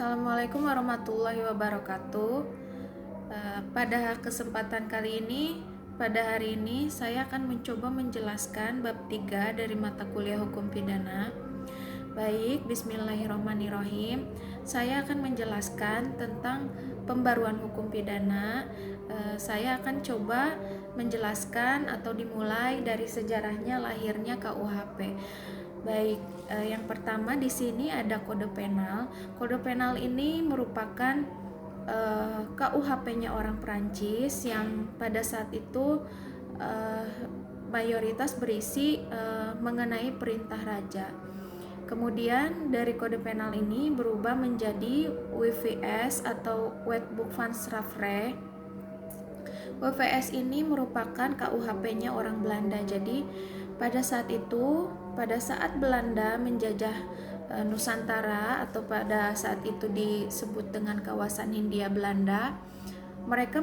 Assalamualaikum warahmatullahi wabarakatuh. Pada kesempatan kali ini, pada hari ini saya akan mencoba menjelaskan bab 3 dari mata kuliah hukum pidana. Baik, bismillahirrahmanirrahim. Saya akan menjelaskan tentang pembaruan hukum pidana. Saya akan coba menjelaskan atau dimulai dari sejarahnya lahirnya KUHP. Baik, yang pertama di sini ada kode penal. Kode penal ini merupakan KUHP-nya orang Perancis yang pada saat itu uh, mayoritas berisi mengenai perintah raja. Kemudian dari kode penal ini berubah menjadi WVS atau Wetboek van Strafrecht. WVS ini merupakan KUHP-nya orang Belanda. Jadi pada saat itu, pada saat Belanda menjajah Nusantara atau pada saat itu disebut dengan kawasan Hindia Belanda, mereka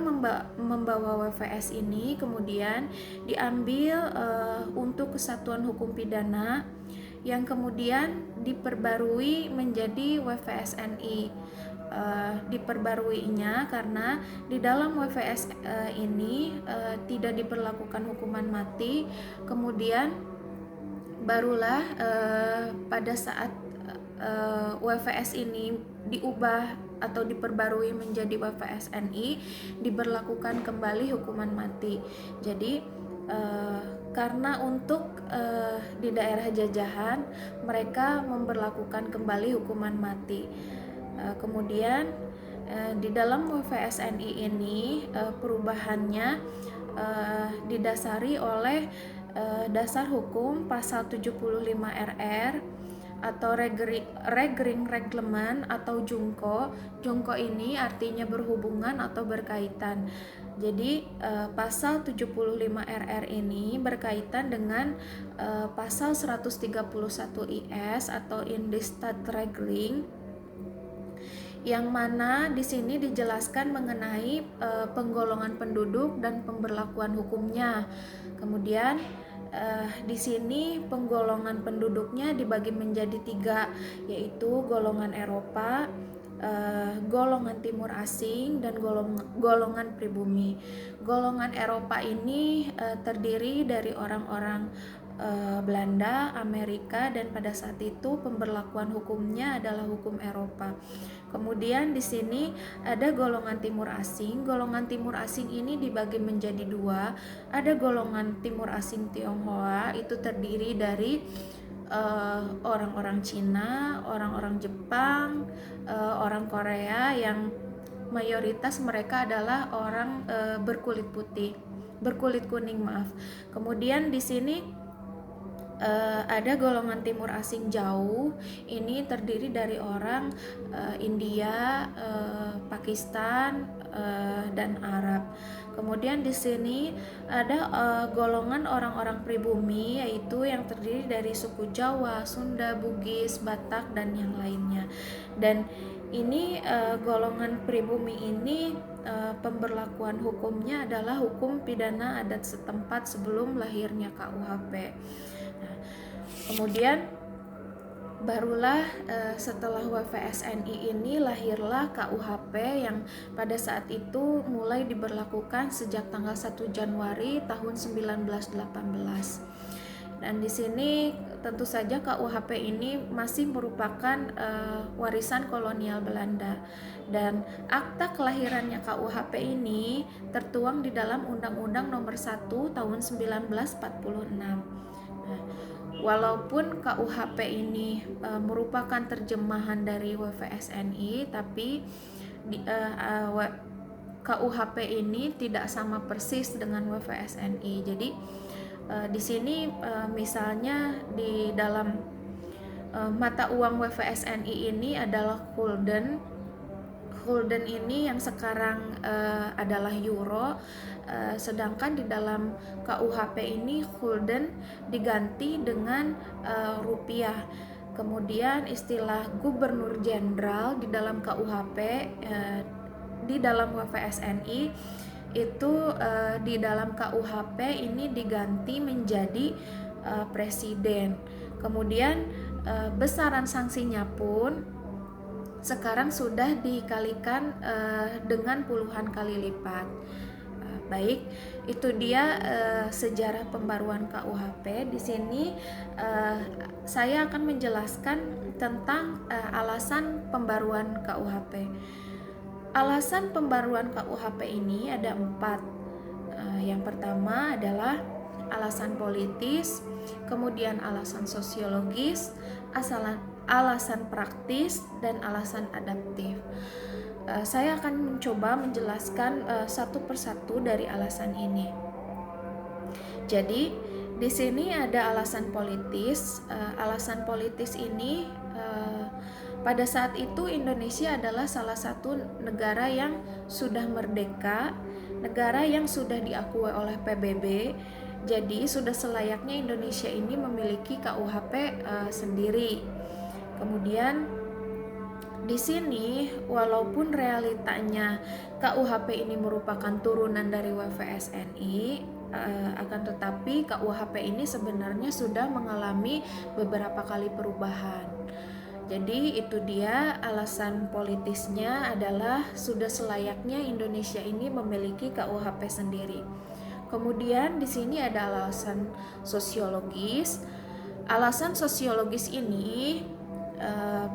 membawa WVS ini kemudian diambil untuk kesatuan hukum pidana yang kemudian diperbarui menjadi WVSNI. Diperbaruinya karena di dalam WVS ini tidak diberlakukan hukuman mati. Kemudian barulah pada saat WVS ini diubah atau diperbarui menjadi WVSNI, diberlakukan kembali hukuman mati. Jadi karena untuk di daerah jajahan mereka memberlakukan kembali hukuman mati. Kemudian di dalam WVSNI ini perubahannya didasari oleh dasar hukum pasal 75 RR atau Regering Reglement atau Jungko. Jungko ini artinya berhubungan atau berkaitan. Jadi pasal 75 RR ini berkaitan dengan pasal 131 IS atau Indisstatregeling, yang mana di sini dijelaskan mengenai penggolongan penduduk dan pemberlakuan hukumnya. Kemudian di sini penggolongan penduduknya dibagi menjadi 3, yaitu golongan Eropa, golongan timur asing, dan golongan pribumi. Golongan Eropa ini terdiri dari orang-orang Belanda, Amerika, dan pada saat itu pemberlakuan hukumnya adalah hukum Eropa. Kemudian di sini ada golongan timur asing. Golongan timur asing ini dibagi menjadi 2. Ada golongan timur asing Tionghoa, itu terdiri dari orang-orang Cina, orang-orang Jepang, orang Korea yang mayoritas mereka adalah orang berkulit kuning, maaf. Kemudian di sini ada golongan timur asing jauh. Ini terdiri dari orang India, Pakistan, dan Arab. Kemudian di sini ada golongan orang-orang pribumi, yaitu yang terdiri dari suku Jawa, Sunda, Bugis, Batak, dan yang lainnya. Dan ini golongan pribumi ini pemberlakuan hukumnya adalah hukum pidana adat setempat sebelum lahirnya KUHP. Nah, kemudian barulah setelah WVSNI ini lahirlah KUHP yang pada saat itu mulai diberlakukan sejak tanggal 1 Januari tahun 1918. Dan di sini tentu saja KUHP ini masih merupakan warisan kolonial Belanda, dan akta kelahirannya KUHP ini tertuang di dalam Undang-Undang Nomor 1 tahun 1946. Nah, walaupun KUHP ini merupakan terjemahan dari WVSNI, tapi KUHP ini tidak sama persis dengan WVSNI. Jadi di sini misalnya di dalam mata uang WVSNI ini adalah gulden. Gulden ini yang sekarang adalah euro, sedangkan di dalam KUHP ini gulden diganti dengan rupiah. Kemudian istilah gubernur jenderal di dalam KUHP di dalam WVSNI itu di dalam KUHP ini diganti menjadi presiden. Kemudian besaran sanksinya pun sekarang sudah dikalikan dengan puluhan kali lipat. Baik, itu dia sejarah pembaruan KUHP. Di sini saya akan menjelaskan tentang alasan pembaruan KUHP. Alasan pembaruan KUHP ini ada 4. Yang pertama adalah alasan politis, kemudian alasan sosiologis, alasan praktis, dan alasan adaptif. Saya akan mencoba menjelaskan satu persatu dari alasan ini. Jadi, di sini ada alasan politis. Alasan politis ini pada saat itu Indonesia adalah salah satu negara yang sudah merdeka, negara yang sudah diakui oleh PBB. Jadi sudah selayaknya Indonesia ini memiliki KUHP sendiri. Kemudian di sini walaupun realitanya KUHP ini merupakan turunan dari WVSNI, akan tetapi KUHP ini sebenarnya sudah mengalami beberapa kali perubahan. Jadi itu dia alasan politisnya adalah sudah selayaknya Indonesia ini memiliki KUHP sendiri. Kemudian di sini ada alasan sosiologis. Alasan sosiologis ini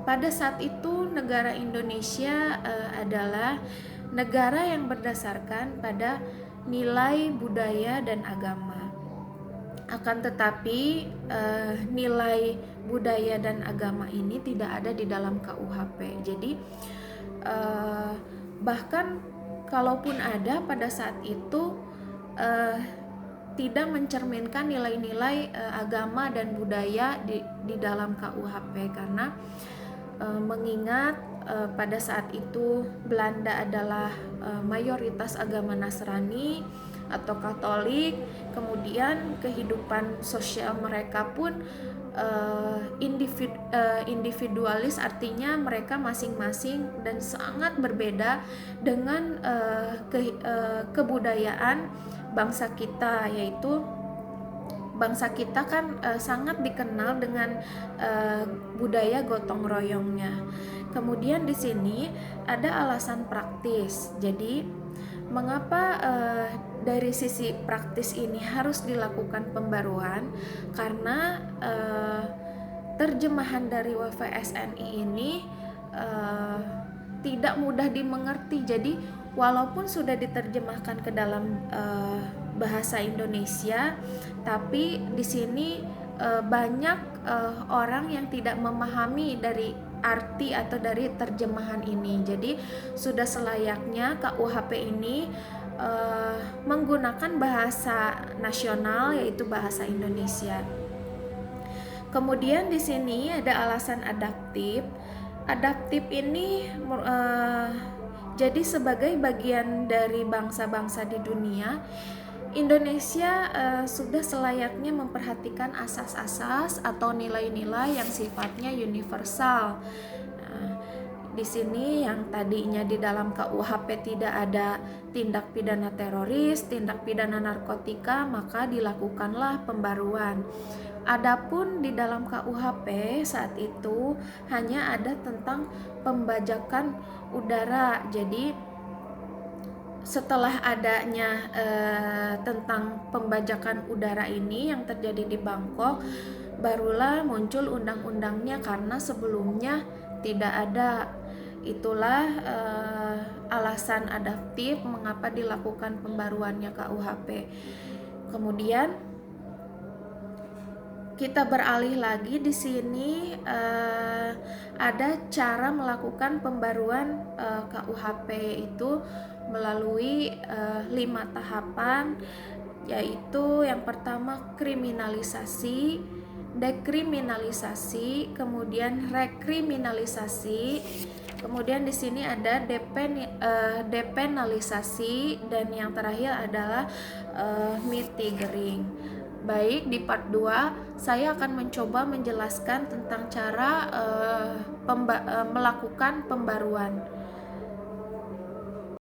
pada saat itu negara Indonesia adalah negara yang berdasarkan pada nilai budaya dan agama. Akan tetapi nilai budaya dan agama ini tidak ada di dalam KUHP. Jadi bahkan kalaupun ada pada saat itu tidak mencerminkan nilai-nilai agama dan budaya di dalam KUHP, karena mengingat pada saat itu Belanda adalah mayoritas agama Nasrani atau Katolik, kemudian kehidupan sosial mereka pun individualis, artinya mereka masing-masing dan sangat berbeda dengan kebudayaan bangsa kita, yaitu bangsa kita kan sangat dikenal dengan budaya gotong royongnya. Kemudian di sini ada alasan praktis. Jadi mengapa dari sisi praktis ini harus dilakukan pembaruan? Karena terjemahan dari WVSNI ini tidak mudah dimengerti. Jadi walaupun sudah diterjemahkan ke dalam bahasa Indonesia, tapi di sini banyak orang yang tidak memahami dari arti atau dari terjemahan ini. Jadi sudah selayaknya KUHP ini menggunakan bahasa nasional, yaitu bahasa Indonesia. Kemudian di sini ada alasan adaptif. Adaptif ini jadi sebagai bagian dari bangsa-bangsa di dunia, Indonesia sudah selayaknya memperhatikan asas-asas atau nilai-nilai yang sifatnya universal. Nah, di sini yang tadinya di dalam KUHP tidak ada tindak pidana teroris, tindak pidana narkotika, maka dilakukanlah pembaruan. Adapun di dalam KUHP saat itu hanya ada tentang pembajakan udara. Jadi setelah adanya tentang pembajakan udara ini yang terjadi di Bangkok, barulah muncul undang-undangnya, karena sebelumnya tidak ada. Itulah alasan adaptif mengapa dilakukan pembaruannya KUHP. Kemudian kita beralih lagi di sini, ada cara melakukan pembaruan KUHP itu melalui 5 tahapan, yaitu yang pertama kriminalisasi, dekriminalisasi, kemudian rekriminalisasi, kemudian di sini ada depenalisasi, dan yang terakhir adalah mitigering. Baik, di part 2 saya akan mencoba menjelaskan tentang cara melakukan pembaruan.